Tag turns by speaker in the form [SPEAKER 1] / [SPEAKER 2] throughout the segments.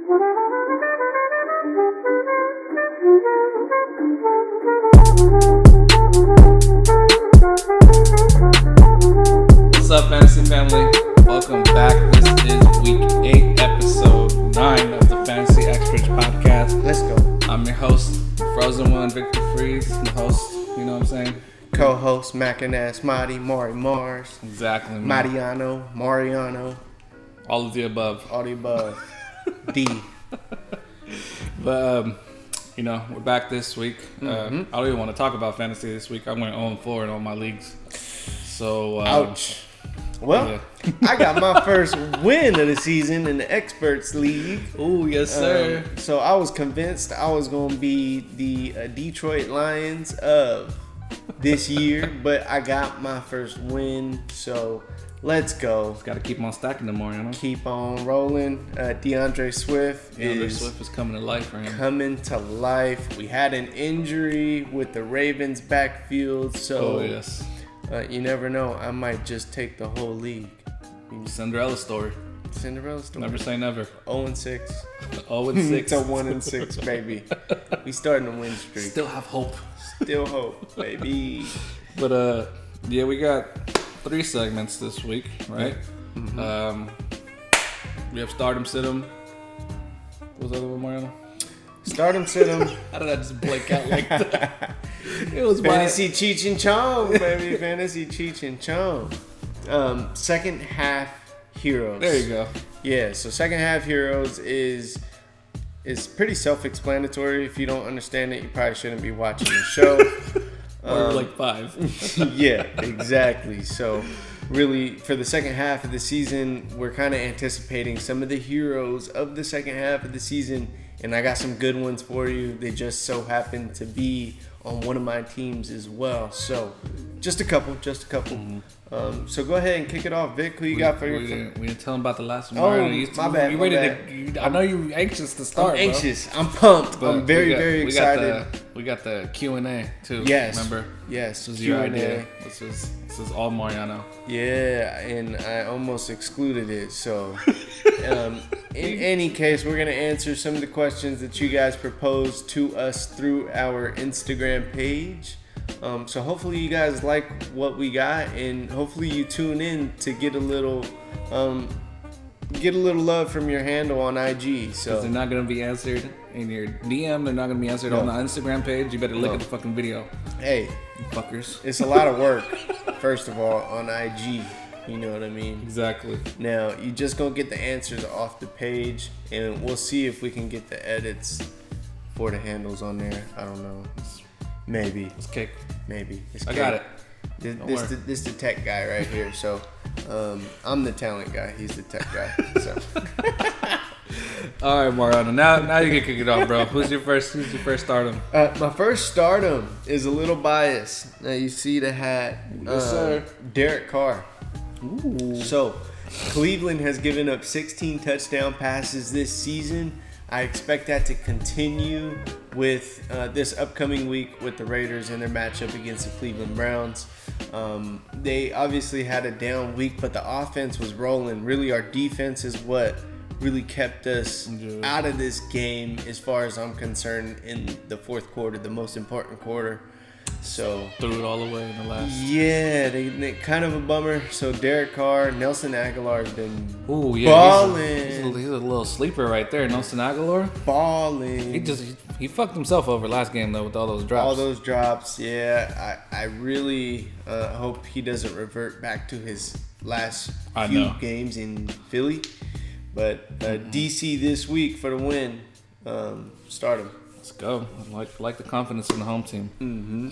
[SPEAKER 1] What's up, Fantasy Family? Welcome back. This is week 8, episode 9 of the Fantasy Experts Podcast.
[SPEAKER 2] Let's go.
[SPEAKER 1] I'm your host, Frozen One, Victor Freeze. The host, you know what I'm saying?
[SPEAKER 2] Co-host, Macanass, Mari Mars.
[SPEAKER 1] Exactly, man.
[SPEAKER 2] Mariano.
[SPEAKER 1] All of the above.
[SPEAKER 2] All the above. D.
[SPEAKER 1] But, we're back this week. I don't even want to talk about fantasy this week. I went 0-4 in all my leagues. So,
[SPEAKER 2] ouch. Well,
[SPEAKER 1] yeah.
[SPEAKER 2] I got my first win of the season in the Experts League.
[SPEAKER 1] Oh, yes, sir.
[SPEAKER 2] So I was convinced I was going to be the Detroit Lions of this year, but I got my first win. So let's go.
[SPEAKER 1] Got to keep on stacking them more, you know?
[SPEAKER 2] Keep on rolling. DeAndre Swift
[SPEAKER 1] is coming to life for him.
[SPEAKER 2] Coming to life. We had an injury with the Ravens backfield, so
[SPEAKER 1] yes.
[SPEAKER 2] You never know. I might just take the whole league.
[SPEAKER 1] Cinderella story.
[SPEAKER 2] Never
[SPEAKER 1] say never.
[SPEAKER 2] 0-6.
[SPEAKER 1] 0-6
[SPEAKER 2] to 1-6, baby. We starting a win streak.
[SPEAKER 1] Still have hope.
[SPEAKER 2] Still hope, baby.
[SPEAKER 1] But we got 3 segments this week, right? Mm-hmm. We have Stardom Sit-em. What was the other one, Mariano?
[SPEAKER 2] Stardom Sit-em.
[SPEAKER 1] How did I just blank out like that? It was
[SPEAKER 2] Fantasy Cheech and Chong, baby. Fantasy Cheech and Chong. Second half heroes.
[SPEAKER 1] There you go.
[SPEAKER 2] Yeah, so second half heroes is pretty self-explanatory. If you don't understand it, you probably shouldn't be watching the show.
[SPEAKER 1] Or like 5.
[SPEAKER 2] Yeah, exactly. So really, for the second half of the season, we're kind of anticipating some of the heroes of the second half of the season, and I got some good ones for you. They just so happen to be on one of my teams as well. So just a couple. Mm-hmm. So go ahead and kick it off, Vic. Who you got for your?
[SPEAKER 1] We didn't tell him about the last one.
[SPEAKER 2] My bad.
[SPEAKER 1] I know you're anxious to start.
[SPEAKER 2] I'm anxious. Bro. I'm pumped. I'm very excited.
[SPEAKER 1] We got the Q&A too.
[SPEAKER 2] Yes.
[SPEAKER 1] Remember?
[SPEAKER 2] Yes.
[SPEAKER 1] This was your idea. This is all Mariano.
[SPEAKER 2] Yeah, and I almost excluded it. So, in any case, we're gonna answer some of the questions that you guys proposed to us through our Instagram page. So hopefully you guys like what we got, and hopefully you tune in to get a little love from your handle on IG. So
[SPEAKER 1] they're not gonna be answered in your DM. They're not gonna be answered on the Instagram page. You better look at the fucking video.
[SPEAKER 2] Hey,
[SPEAKER 1] you fuckers!
[SPEAKER 2] It's a lot of work. First of all, on IG, you know what I mean.
[SPEAKER 1] Exactly.
[SPEAKER 2] Now you just gonna get the answers off the page, and we'll see if we can get the edits for the handles on there. I don't know. Maybe.
[SPEAKER 1] It's cake.
[SPEAKER 2] Maybe.
[SPEAKER 1] I got it.
[SPEAKER 2] This the tech guy right here. So, I'm the talent guy. He's the tech guy. So.
[SPEAKER 1] All right, Mariano. Now you can kick it off, bro. Who's your first stardom?
[SPEAKER 2] My first stardom is a little biased. Now you see the hat.
[SPEAKER 1] Yes, sir.
[SPEAKER 2] Derek Carr.
[SPEAKER 1] Ooh.
[SPEAKER 2] So, Cleveland has given up 16 touchdown passes this season. I expect that to continue with this upcoming week with the Raiders and their matchup against the Cleveland Browns. They obviously had a down week, but the offense was rolling. Really, our defense is what really kept us out of this game as far as I'm concerned in the fourth quarter, the most important quarter. So
[SPEAKER 1] threw it all away in the last.
[SPEAKER 2] Yeah, they kind of a bummer. So Derek Carr, Nelson Aguilar has been
[SPEAKER 1] balling. He's a little sleeper right there, Nelson Aguilar.
[SPEAKER 2] Balling.
[SPEAKER 1] He fucked himself over last game though with all those drops.
[SPEAKER 2] All those drops, yeah. I really hope he doesn't revert back to his last few games in Philly. But DC this week for the win. Start him.
[SPEAKER 1] Let's go. I like the confidence in the home team.
[SPEAKER 2] Mm-hmm.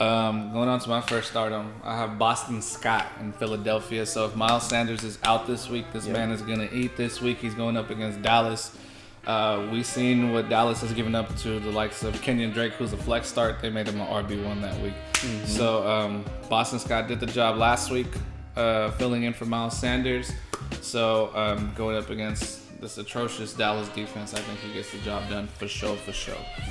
[SPEAKER 1] Going on to my first stardom, I have Boston Scott in Philadelphia. So if Miles Sanders is out this week, this man is going to eat this week. He's going up against Dallas. We've seen what Dallas has given up to the likes of Kenyon Drake, who's a flex start. They made him an RB1 that week. Mm-hmm. So Boston Scott did the job last week, filling in for Miles Sanders. So going up against this atrocious Dallas defense, I think he gets the job done for sure.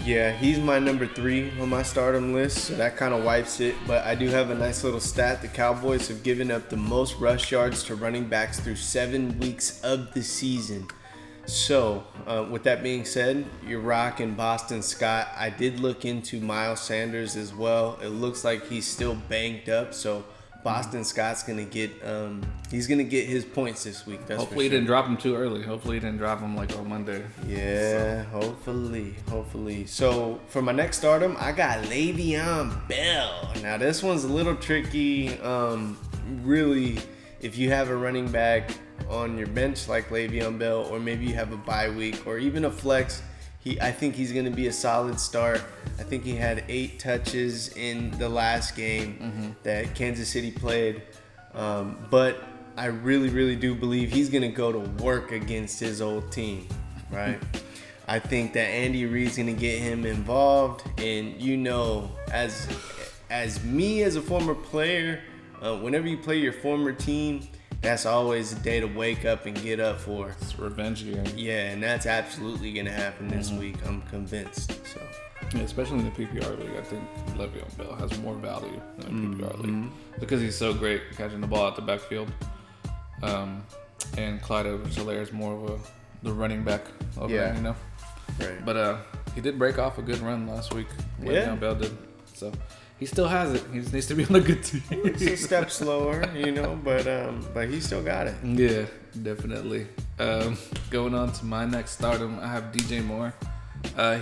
[SPEAKER 2] Yeah, he's my number 3 on my stardom list, so that kind of wipes it. But I do have a nice little stat. The Cowboys have given up the most rush yards to running backs through 7 weeks of the season. So, with that being said, you're rocking Boston Scott. I did look into Miles Sanders as well. It looks like he's still banged up, so Boston Scott's gonna get he's gonna get his points this week. That's
[SPEAKER 1] Hopefully he didn't drop him too early. Hopefully he didn't drop him like on Monday.
[SPEAKER 2] Yeah, hopefully. So for my next stardom, I got Le'Veon Bell. Now this one's a little tricky. Really, if you have a running back on your bench like Le'Veon Bell, or maybe you have a bye week, or even a flex, I think he's going to be a solid start. I think he had 8 touches in the last game that Kansas City played. But I really do believe he's going to go to work against his old team, right? I think that Andy Reid's going to get him involved. And as me as a former player, whenever you play your former team, that's always a day to wake up and get up for.
[SPEAKER 1] It's a revenge game.
[SPEAKER 2] Yeah, and that's absolutely going to happen this week. I'm convinced. So,
[SPEAKER 1] yeah, especially in the PPR league, I think Le'Veon Bell has more value in the PPR league because he's so great catching the ball out the backfield. And Clyde Edwards-Helaire is more of the running back over there, you know.
[SPEAKER 2] Right.
[SPEAKER 1] But he did break off a good run last week. Le'Veon Bell did. So he still has it. He just needs to be on a good team.
[SPEAKER 2] It's a step slower, but he still got it.
[SPEAKER 1] Yeah, definitely. Going on to my next stardom, I have DJ Moore.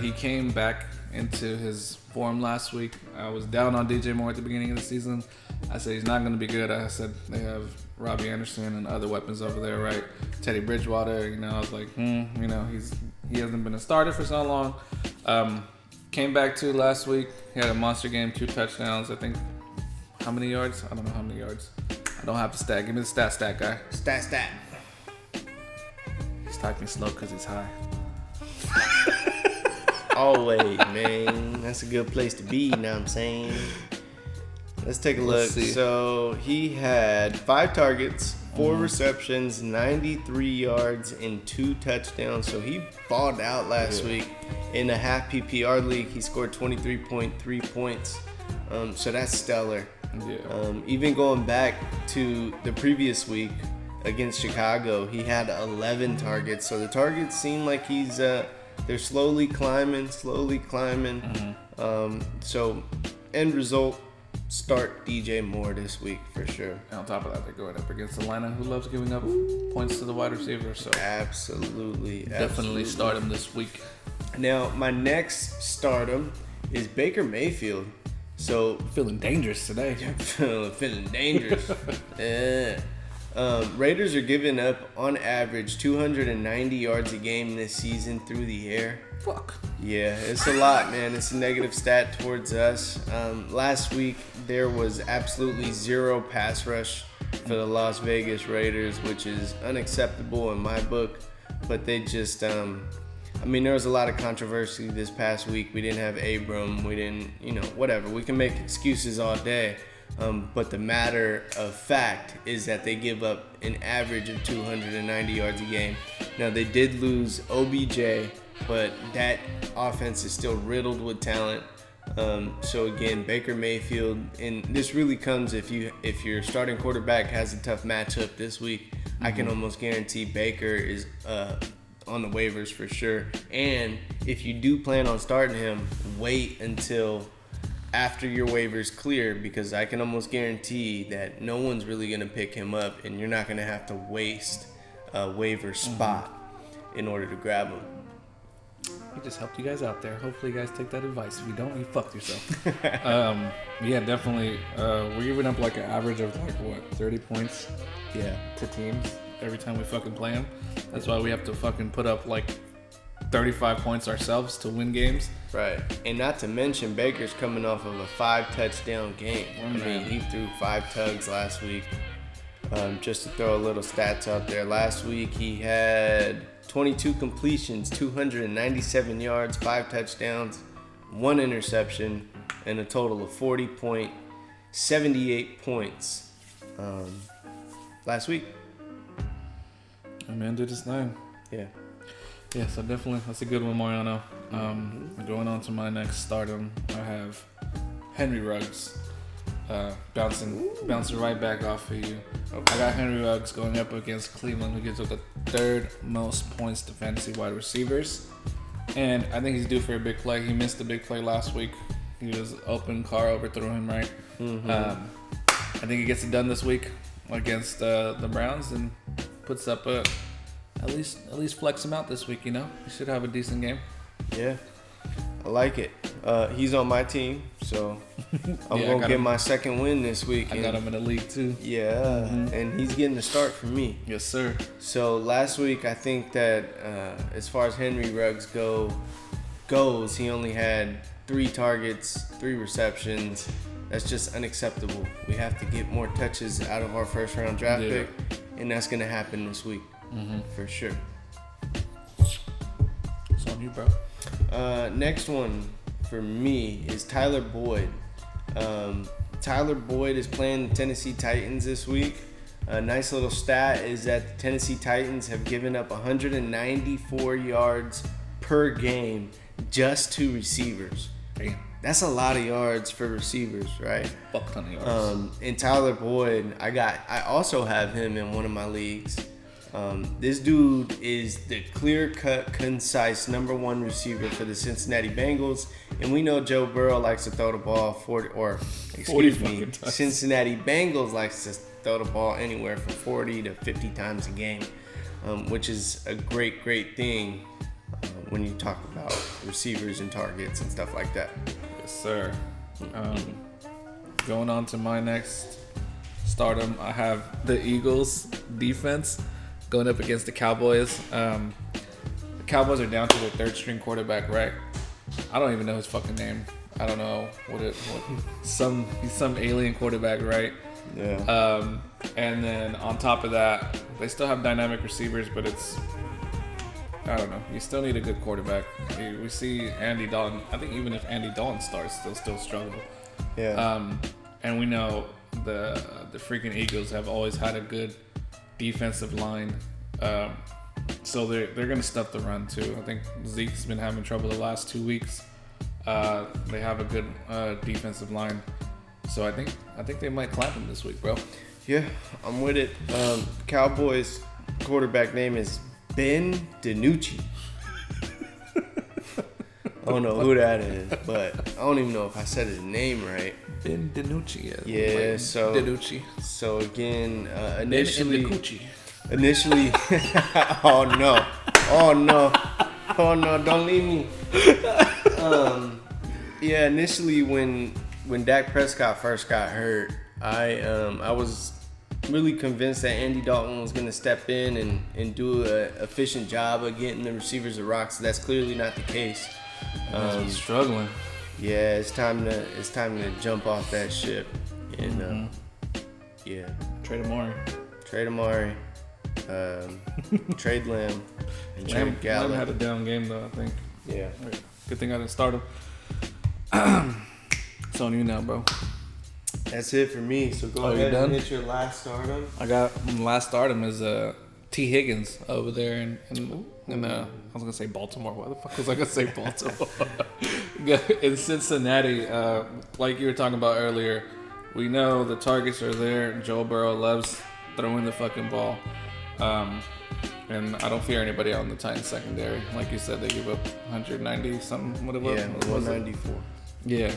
[SPEAKER 1] He came back into his form last week. I was down on DJ Moore at the beginning of the season. I said he's not going to be good. I said they have Robbie Anderson and other weapons over there, right? Teddy Bridgewater. I was like, he hasn't been a starter for so long. Came back to last week. He had a monster game, 2 touchdowns. I think, how many yards? I don't know how many yards. I don't have the stat. Give me the stat guy.
[SPEAKER 2] Stat.
[SPEAKER 1] He's typing slow because he's high.
[SPEAKER 2] Always, man. That's a good place to be, you know what I'm saying? Let's take a look. So he had 5 targets, 4 receptions, 93 yards, and 2 touchdowns. So he balled out last week. In a half PPR league, he scored 23.3 points. So that's stellar.
[SPEAKER 1] Yeah.
[SPEAKER 2] Even going back to the previous week against Chicago, he had 11 targets. So the targets seem like they're slowly climbing. So end result, start DJ Moore this week for sure.
[SPEAKER 1] And on top of that, they're going up against Atlanta, who loves giving up points to the wide receiver. So
[SPEAKER 2] absolutely
[SPEAKER 1] start him this week.
[SPEAKER 2] Now my next stardom is Baker Mayfield. So
[SPEAKER 1] feeling dangerous today.
[SPEAKER 2] feeling dangerous. Raiders are giving up on average 290 yards a game this season through the air.
[SPEAKER 1] Fuck.
[SPEAKER 2] Yeah, it's a lot, man. It's a negative stat towards us. Last week, there was absolutely 0 pass rush for the Las Vegas Raiders, which is unacceptable in my book. But they just, there was a lot of controversy this past week. We didn't have Abram. We didn't, whatever. We can make excuses all day. But the matter of fact is that they give up an average of 290 yards a game. Now, they did lose OBJ, but that offense is still riddled with talent. So again, Baker Mayfield, and this really comes if your starting quarterback has a tough matchup this week. I can almost guarantee Baker is on the waivers for sure. And if you do plan on starting him, wait until after your waivers clear, because I can almost guarantee that no one's really going to pick him up, and you're not going to have to waste a waiver spot in order to grab him.
[SPEAKER 1] He just helped you guys out there. Hopefully you guys take that advice. If you don't, you fucked yourself. Yeah, definitely. We're giving up like an average of 30 points to teams every time we fucking play them. That's why we have to fucking put up 35 points ourselves to win games.
[SPEAKER 2] Right. And not to mention, Baker's coming off of a 5-touchdown game. He threw 5 tugs last week. Just to throw a little stats out there. Last week, he had 22 completions, 297 yards, 5 touchdowns, 1 interception, and a total of 40.78 points last week.
[SPEAKER 1] Man did his thing.
[SPEAKER 2] Yeah.
[SPEAKER 1] Yeah, so definitely, that's a good one, Mariano. Going on to my next stardom, I have Henry Ruggs. bouncing right back off of you. Okay. I got Henry Ruggs going up against Cleveland, who gives up the third most points to fantasy wide receivers. And I think he's due for a big play. He missed the big play last week. He was open, Carr overthrew him, right? Mm-hmm. I think he gets it done this week against the Browns and puts up at least flex him out this week. He should have a decent game.
[SPEAKER 2] Yeah, I like it. He's on my team, so I'm gonna get my second win this week.
[SPEAKER 1] I got him in the league too.
[SPEAKER 2] Yeah, and he's getting the start for me.
[SPEAKER 1] Yes, sir.
[SPEAKER 2] So last week, I think that as far as Henry Ruggs goes, he only had 3 targets, 3 receptions. That's just unacceptable. We have to get more touches out of our first round draft pick, and that's gonna happen this week for sure.
[SPEAKER 1] It's on you, bro.
[SPEAKER 2] Next one for me is Tyler Boyd. Tyler Boyd is playing the Tennessee Titans this week. A nice little stat is that the Tennessee Titans have given up 194 yards per game just to receivers.
[SPEAKER 1] Damn.
[SPEAKER 2] That's a lot of yards for receivers, right?
[SPEAKER 1] Fuck ton of yards.
[SPEAKER 2] And Tyler Boyd, I also have him in one of my leagues. This dude is the clear-cut, concise number 1 receiver for the Cincinnati Bengals, and we know Joe Burrow likes to throw the ball 40 Cincinnati Bengals likes to throw the ball anywhere from 40 to 50 times a game, which is a great thing when you talk about receivers and targets and stuff like that.
[SPEAKER 1] Yes, sir. Going on to my next stardom, I have the Eagles defense going up against the Cowboys. The Cowboys are down to their 3rd string quarterback, right? I don't even know his fucking name. I don't know he's some alien quarterback, right?
[SPEAKER 2] Yeah.
[SPEAKER 1] And then on top of that, they still have dynamic receivers, but I don't know. You still need a good quarterback. We see Andy Dalton. I think even if Andy Dalton starts, they'll still struggle.
[SPEAKER 2] Yeah.
[SPEAKER 1] And we know the freaking Eagles have always had a good defensive line. So they're going to stuff the run too. I think Zeke's been having trouble the last 2 weeks. They have a good defensive line. So I think they might clap him this week, bro.
[SPEAKER 2] Yeah, I'm with it. Cowboys quarterback name is Ben DiNucci. I don't know who that is, but I don't even know if I said his name right.
[SPEAKER 1] Ben DiNucci.
[SPEAKER 2] Yeah, like so
[SPEAKER 1] DiNucci.
[SPEAKER 2] So again, initially,
[SPEAKER 1] initially,
[SPEAKER 2] oh no, don't leave me. Yeah, initially when Dak Prescott first got hurt, I was really convinced that Andy Dalton was going to step in and do an efficient job of getting the receivers the rocks. That's clearly not the case.
[SPEAKER 1] He's struggling.
[SPEAKER 2] Yeah, it's time to jump off that ship and yeah.
[SPEAKER 1] Trade Amari.
[SPEAKER 2] Trade Lamb. And
[SPEAKER 1] Lamb
[SPEAKER 2] Gallup.
[SPEAKER 1] had a down game though, I think.
[SPEAKER 2] Yeah.
[SPEAKER 1] Good thing I didn't start him. It's on you now, bro.
[SPEAKER 2] That's it for me. So go ahead and hit your last stardom.
[SPEAKER 1] I got last stardom is T. Higgins over there in I was gonna say Baltimore. Why the fuck was I gonna say Baltimore? In Cincinnati, like you were talking about earlier, we know the targets are there. Joe Burrow loves throwing the fucking ball, and I don't fear anybody on the Titans secondary. Like you said, they give up 190 something. What it was?
[SPEAKER 2] Yeah, 194.
[SPEAKER 1] Yeah,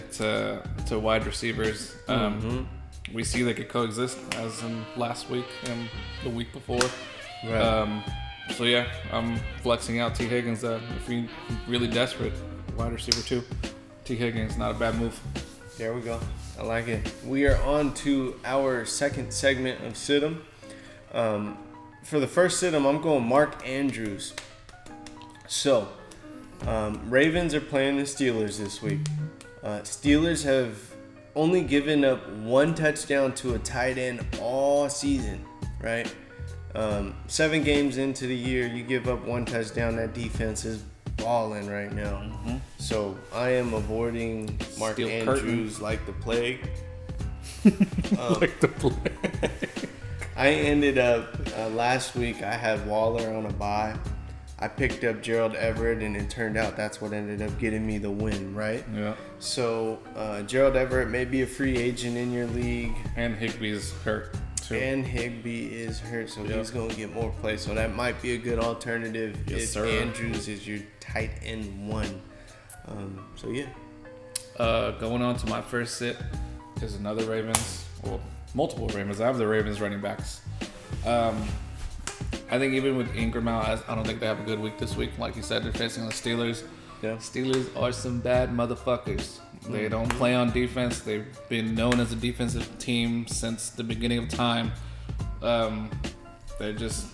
[SPEAKER 1] to wide receivers. We see they could coexist as in last week and the week before.
[SPEAKER 2] Right.
[SPEAKER 1] So yeah, I'm flexing out T. Higgins. If you're really desperate, wide receiver too. T. Higgins, not a bad move.
[SPEAKER 2] There we go. I like it. We are on to our second segment of Sid'em. For the first Sid'em, I'm going Mark Andrews. So, Ravens are playing the Steelers this week. Steelers have only given up 1 touchdown to a tight end all season, right? 7 games into the year, you give up 1 touchdown. That defense is balling right now. So I am avoiding Mark
[SPEAKER 1] Steel
[SPEAKER 2] Andrews
[SPEAKER 1] curtain.
[SPEAKER 2] like the plague.
[SPEAKER 1] Like the plague.
[SPEAKER 2] I ended up last week. I had Waller on a bye, I picked up Gerald Everett, and it turned out that's what ended up getting me the win, right?
[SPEAKER 1] Yeah.
[SPEAKER 2] So Gerald Everett may be a free agent in your league.
[SPEAKER 1] And Higbee's hurt, too.
[SPEAKER 2] And Higbee is hurt, so he's going to get more play. So that might be a good alternative if Andrews is your tight end 1. So, yeah.
[SPEAKER 1] Going on to my first sit is another Ravens. Well, multiple Ravens. I have the Ravens running backs. I think even with Ingram out, I don't think they have a good week this week. Like you said, they're facing the Steelers.
[SPEAKER 2] Yeah.
[SPEAKER 1] Steelers are some bad motherfuckers. They don't play on defense. They've been known as a defensive team since the beginning of time. They're just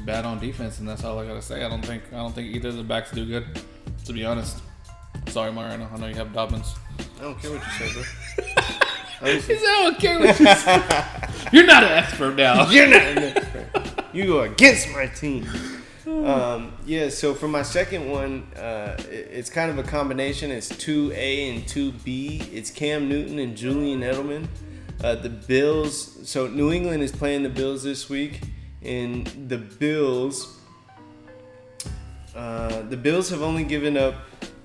[SPEAKER 1] bad on defense, and that's all I gotta say. I don't think either of the backs do good, to be honest. Sorry, Mariano. I know you have Dobbins.
[SPEAKER 2] I don't care what you say, bro.
[SPEAKER 1] He said, I don't care what you say. You're not an expert now.
[SPEAKER 2] You're not an expert. You go against my team. So for my second one, it's kind of a combination. It's 2A and 2B. It's Cam Newton and Julian Edelman. The Bills. So New England is playing the Bills this week, and the Bills have only given up,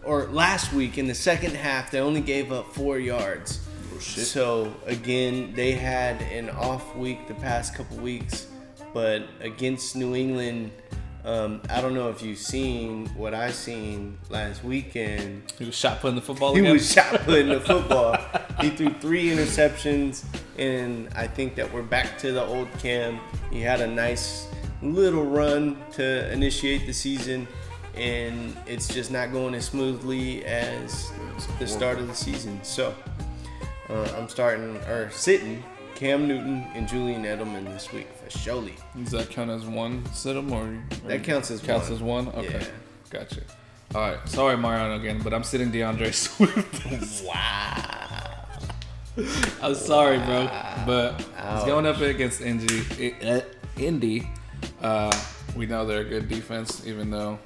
[SPEAKER 2] or last week in the second half, they only gave up 4 yards.
[SPEAKER 1] Oh, shit.
[SPEAKER 2] So again, they had an off week the past couple weeks, but against New England, I don't know if you've seen what I seen last weekend.
[SPEAKER 1] He was shot putting the football again?
[SPEAKER 2] He was shot putting the football. He threw 3 interceptions, and I think that we're back to the old Cam. He had a nice little run to initiate the season, and it's just not going as smoothly as the start of the season. So I'm sitting Cam Newton and Julian Edelman this week for surely.
[SPEAKER 1] Does that count as one sit-em or
[SPEAKER 2] that counts as
[SPEAKER 1] one? Okay,
[SPEAKER 2] yeah.
[SPEAKER 1] Gotcha. All right, sorry Mariano again, but I'm sitting DeAndre Swift.
[SPEAKER 2] Wow.
[SPEAKER 1] I'm sorry, bro, but he's going up against Indy. We know they're a good defense, even though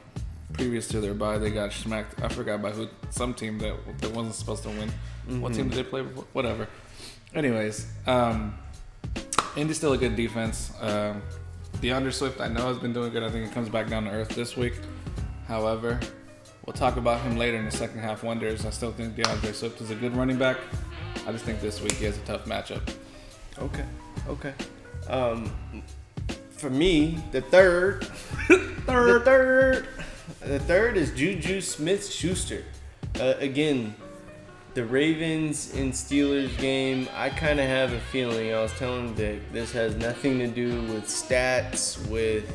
[SPEAKER 1] previous to their bye they got smacked. I forgot by who. Some team that wasn't supposed to win. Mm-hmm. What team did they play before? Whatever. Anyways, Indy's still a good defense. DeAndre Swift, I know, has been doing good. I think he comes back down to earth this week. However, we'll talk about him later in the second half wonders. I still think DeAndre Swift is a good running back. I just think this week he has a tough matchup.
[SPEAKER 2] Okay. For me, the third is Juju Smith-Schuster. Again, the Ravens and Steelers game, I kind of have a feeling, I was telling Vic, this has nothing to do with stats, with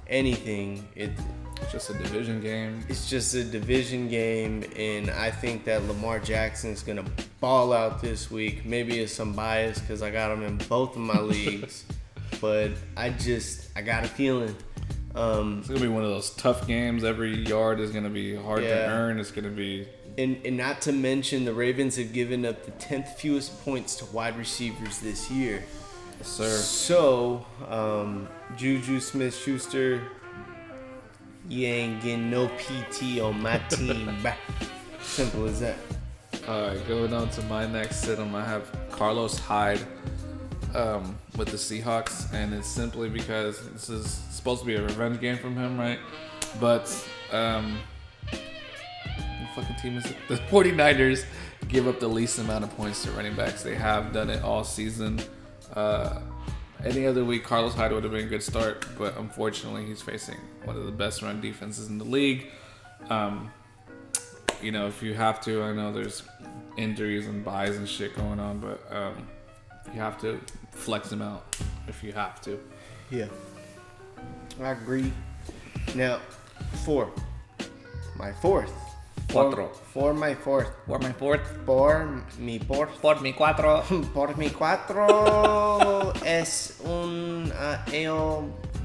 [SPEAKER 2] anything. It's
[SPEAKER 1] just a division game.
[SPEAKER 2] It's just a division game, and I think that Lamar Jackson's going to ball out this week. Maybe it's some bias because I got him in both of my leagues, but I got a feeling.
[SPEAKER 1] It's going to be one of those tough games. Every yard is going to be hard to earn. It's going to be...
[SPEAKER 2] And not to mention, the Ravens have given up the 10th fewest points to wide receivers this year.
[SPEAKER 1] Yes, sir.
[SPEAKER 2] So, Juju Smith-Schuster, you ain't getting no PT on my team. Simple as that.
[SPEAKER 1] All right, going on to my next sit-em, I have Carlos Hyde with the Seahawks, and it's simply because this is supposed to be a revenge game from him, right? But what fucking team is it? The 49ers give up the least amount of points to running backs. They have done it all season. Any other week, Carlos Hyde would have been a good start, but unfortunately, he's facing one of the best run defenses in the league. If you have to, I know there's injuries and buys and shit going on, but you have to flex him out if you have to.
[SPEAKER 2] Yeah, I agree. Now, for my fourth. Por mi cuatro es un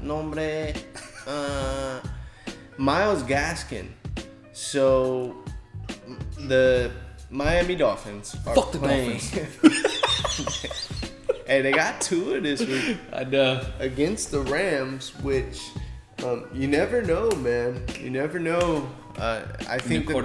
[SPEAKER 2] nombre Myles Gaskin. So the Miami Dolphins are playing. Hey, they got Tua this week.
[SPEAKER 1] I know.
[SPEAKER 2] Against the Rams, which you never know, man. You never know. I think that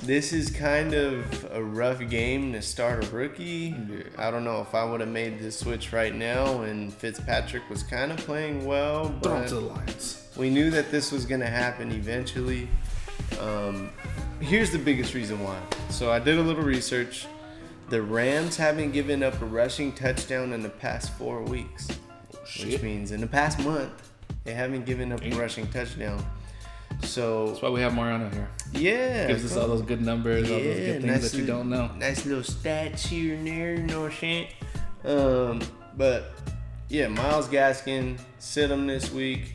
[SPEAKER 2] this is kind of a rough game to start a rookie.
[SPEAKER 1] Yeah.
[SPEAKER 2] I don't know if I would have made this switch right now, and Fitzpatrick was kind of playing well.
[SPEAKER 1] Throw him to the Lions.
[SPEAKER 2] We knew that this was going to happen eventually. Here's the biggest reason why. So I did a little research. The Rams haven't given up a rushing touchdown in the past 4 weeks, which means in the past month, they haven't given up a rushing touchdown. So
[SPEAKER 1] that's why we have Mariano here.
[SPEAKER 2] Yeah.
[SPEAKER 1] Gives us all those good numbers, all those good things that you don't know.
[SPEAKER 2] Nice little stats here and there, you know what I'm saying? But yeah, Myles Gaskin, sit him this week.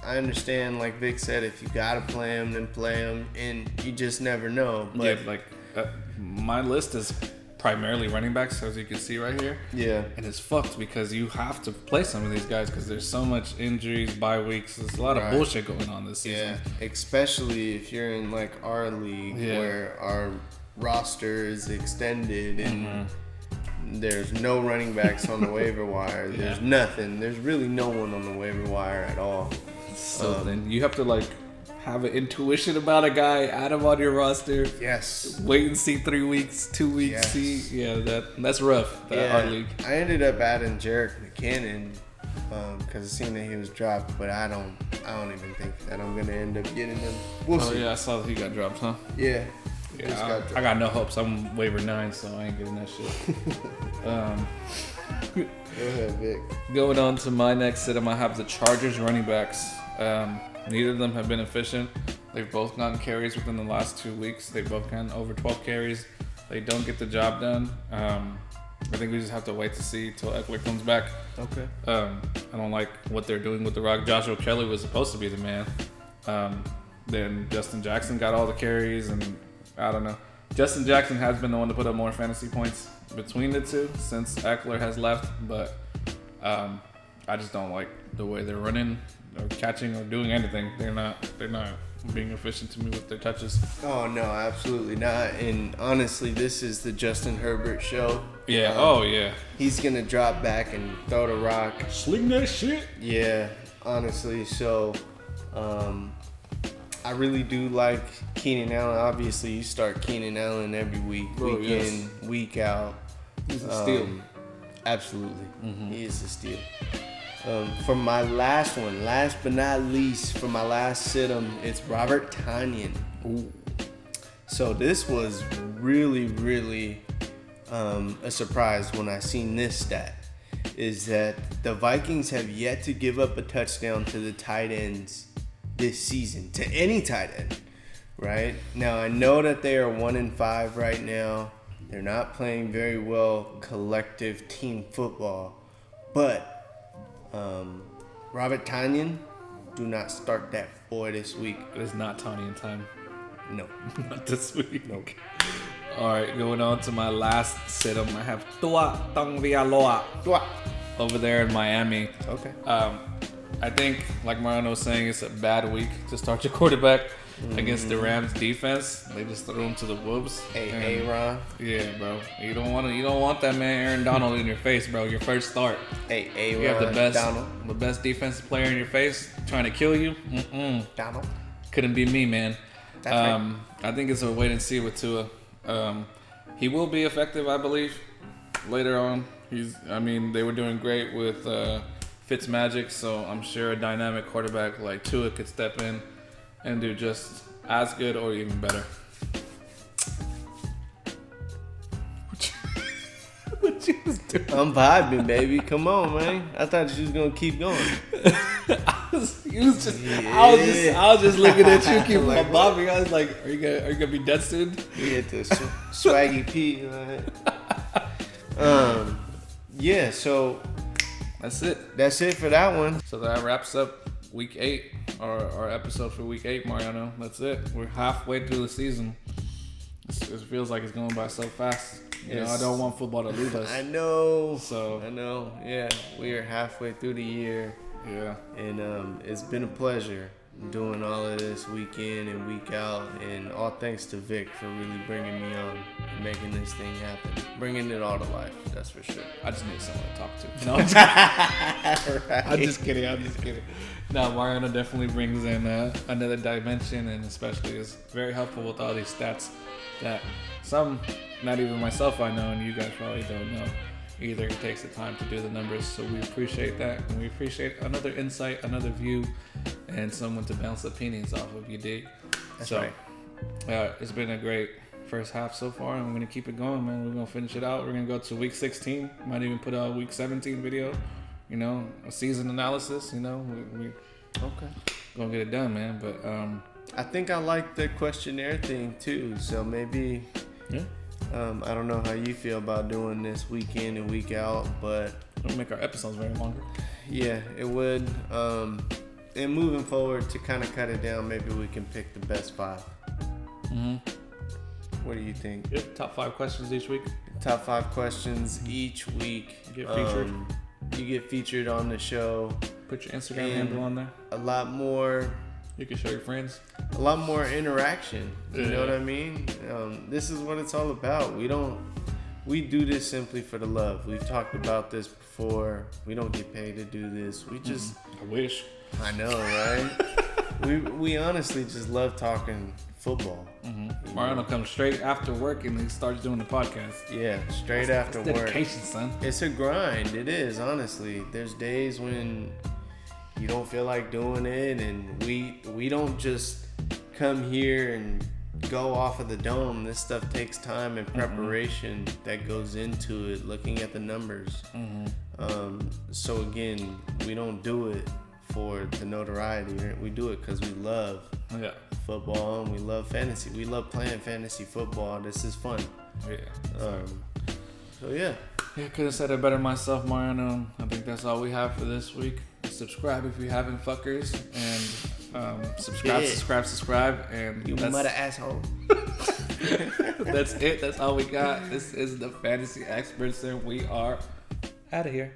[SPEAKER 2] I understand, like Vic said, if you gotta play him, then play him, and you just never know. But
[SPEAKER 1] my list is primarily running backs, as you can see right here.
[SPEAKER 2] Yeah.
[SPEAKER 1] And it's fucked because you have to play some of these guys because there's so much injuries, bye weeks. There's a lot of bullshit going on this season.
[SPEAKER 2] Yeah, especially if you're in like our league where our roster is extended and there's no running backs on the waiver wire. There's nothing. There's really no one on the waiver wire at all.
[SPEAKER 1] So then you have to like have an intuition about a guy, add him on your roster.
[SPEAKER 2] Yes.
[SPEAKER 1] Wait and see 3 weeks, 2 weeks. See, that's rough. Our league.
[SPEAKER 2] I ended up adding Jerick McKinnon because I seen that he was dropped, but I don't even think that I'm gonna end up getting him. We'll see.
[SPEAKER 1] Yeah, I saw that he got dropped, huh?
[SPEAKER 2] Yeah.
[SPEAKER 1] I got no hopes. I'm waiver 9, so I ain't getting that shit.
[SPEAKER 2] Go ahead, Vic.
[SPEAKER 1] Going on to my next sit, I'm gonna have the Chargers running backs. Neither of them have been efficient. They've both gotten carries within the last 2 weeks. They've both gotten over 12 carries. They don't get the job done. I think we just have to wait to see till Eckler comes back.
[SPEAKER 2] Okay.
[SPEAKER 1] I don't like what they're doing with the Rock. Joshua Kelly was supposed to be the man. Then Justin Jackson got all the carries, and I don't know. Justin Jackson has been the one to put up more fantasy points between the two since Eckler has left, but I just don't like the way they're running or catching or doing anything. They're not being efficient to me with their touches.
[SPEAKER 2] Oh no, absolutely not. And honestly, this is the Justin Herbert show.
[SPEAKER 1] Yeah.
[SPEAKER 2] He's gonna drop back and throw the rock.
[SPEAKER 1] Sling that shit.
[SPEAKER 2] Yeah, honestly. So, I really do like Keenan Allen. Obviously, you start Keenan Allen every week, week in, week out.
[SPEAKER 1] He's a steal.
[SPEAKER 2] Absolutely, he is a steal. For my last one, last but not least, for my last sit-em, it's Robert Tonyan.
[SPEAKER 1] Ooh.
[SPEAKER 2] So this was really, really a surprise when I seen this stat, is that the Vikings have yet to give up a touchdown to the tight ends this season, to any tight end, right? Now, I know that they are 1-5 right now. They're not playing very well collective team football, but Robert Tonyan, do not start that boy this week.
[SPEAKER 1] It is not Tonyan time.
[SPEAKER 2] No.
[SPEAKER 1] Not this week.
[SPEAKER 2] Nope.
[SPEAKER 1] All right, going on to my last sit-em. I have Tua Tagovailoa over there in Miami.
[SPEAKER 2] Okay.
[SPEAKER 1] I think, like Mariano was saying, it's a bad week to start your quarterback against the Rams defense. They just threw him to the wolves.
[SPEAKER 2] Hey, Ron.
[SPEAKER 1] Yeah, bro. You don't want that man Aaron Donald in your face, bro. Your first start.
[SPEAKER 2] Hey,
[SPEAKER 1] you have the best defensive player in your face trying to kill you.
[SPEAKER 2] Donald.
[SPEAKER 1] Couldn't be me, man.
[SPEAKER 2] That's right.
[SPEAKER 1] I think it's a wait and see with Tua. He will be effective, I believe, later on. They were doing great with Fitzmagic, so I'm sure a dynamic quarterback like Tua could step in and do just as good or even better. What you was doing?
[SPEAKER 2] I'm vibing, baby. Come on, man. I thought you was gonna keep going.
[SPEAKER 1] I was just looking at you, keep like, my bobbing. I was like, are you gonna be dead soon?
[SPEAKER 2] You hit the swaggy P. Yeah. So
[SPEAKER 1] that's it.
[SPEAKER 2] That's it for that one.
[SPEAKER 1] So that wraps up week 8, our episode for week 8, Mariano. That's it. We're halfway through the season. It feels like it's going by so fast. You know, I don't want football to leave us.
[SPEAKER 2] I know.
[SPEAKER 1] So
[SPEAKER 2] I know. Yeah, we are halfway through the year.
[SPEAKER 1] Yeah.
[SPEAKER 2] And it's been a pleasure doing all of this week in and week out. And all thanks to Vic for really bringing me on and making this thing happen. Bringing it all to life, that's for sure.
[SPEAKER 1] I just need someone to talk to. No, I'm just kidding. No, Mariano definitely brings in another dimension, and especially is very helpful with all these stats that some, not even myself, I know, and you guys probably don't know. either he takes the time to do the numbers. So we appreciate that, and we appreciate another insight, another view, and someone to bounce opinions off of. You dig?
[SPEAKER 2] That's
[SPEAKER 1] so,
[SPEAKER 2] right.
[SPEAKER 1] It's been a great first half so far, and we're gonna keep it going, man. We're gonna finish it out. We're gonna go to week 16. Might even put out a week 17 video. You know, a season analysis. You know, we
[SPEAKER 2] Okay.
[SPEAKER 1] gonna get it done, man. But
[SPEAKER 2] I think I like the questionnaire thing too. So maybe,
[SPEAKER 1] yeah,
[SPEAKER 2] I don't know how you feel about doing this week in and week out, but
[SPEAKER 1] it'll make our episodes very longer.
[SPEAKER 2] yeah, it would. And moving forward, to kind of cut it down, maybe we can pick the best 5.
[SPEAKER 1] Mm-hmm.
[SPEAKER 2] What do you think?
[SPEAKER 1] Yep. Top 5 questions each week.
[SPEAKER 2] Top 5 questions each week.
[SPEAKER 1] You get featured.
[SPEAKER 2] You get featured on the show.
[SPEAKER 1] Put your Instagram
[SPEAKER 2] And
[SPEAKER 1] handle on there.
[SPEAKER 2] A lot more
[SPEAKER 1] You can show your friends.
[SPEAKER 2] interaction. You know what I mean? This is what it's all about. We do this simply for the love. We've talked about this before. We don't get paid to do this. We just,
[SPEAKER 1] I wish.
[SPEAKER 2] I know, right? we honestly just love talking football.
[SPEAKER 1] Mm-hmm. Mariano comes straight after work and he starts doing the podcast.
[SPEAKER 2] Yeah, straight after work.
[SPEAKER 1] Dedication, son.
[SPEAKER 2] It's a grind. It is, honestly. There's days when you don't feel like doing it, and we don't just come here and go off of the dome. This stuff takes time and preparation that goes into it, looking at the numbers. So again, we don't do it for the notoriety. We do it because we love football and we love fantasy. We love playing fantasy football. This is fun.
[SPEAKER 1] Yeah.
[SPEAKER 2] So yeah.
[SPEAKER 1] Yeah, could have said it better myself, Mariano. I think that's all we have for this week. Subscribe if you haven't, fuckers, and subscribe, and
[SPEAKER 2] You mother asshole.
[SPEAKER 1] that's it. That's all we got. This is the Fantasy Experts, and we are out of here.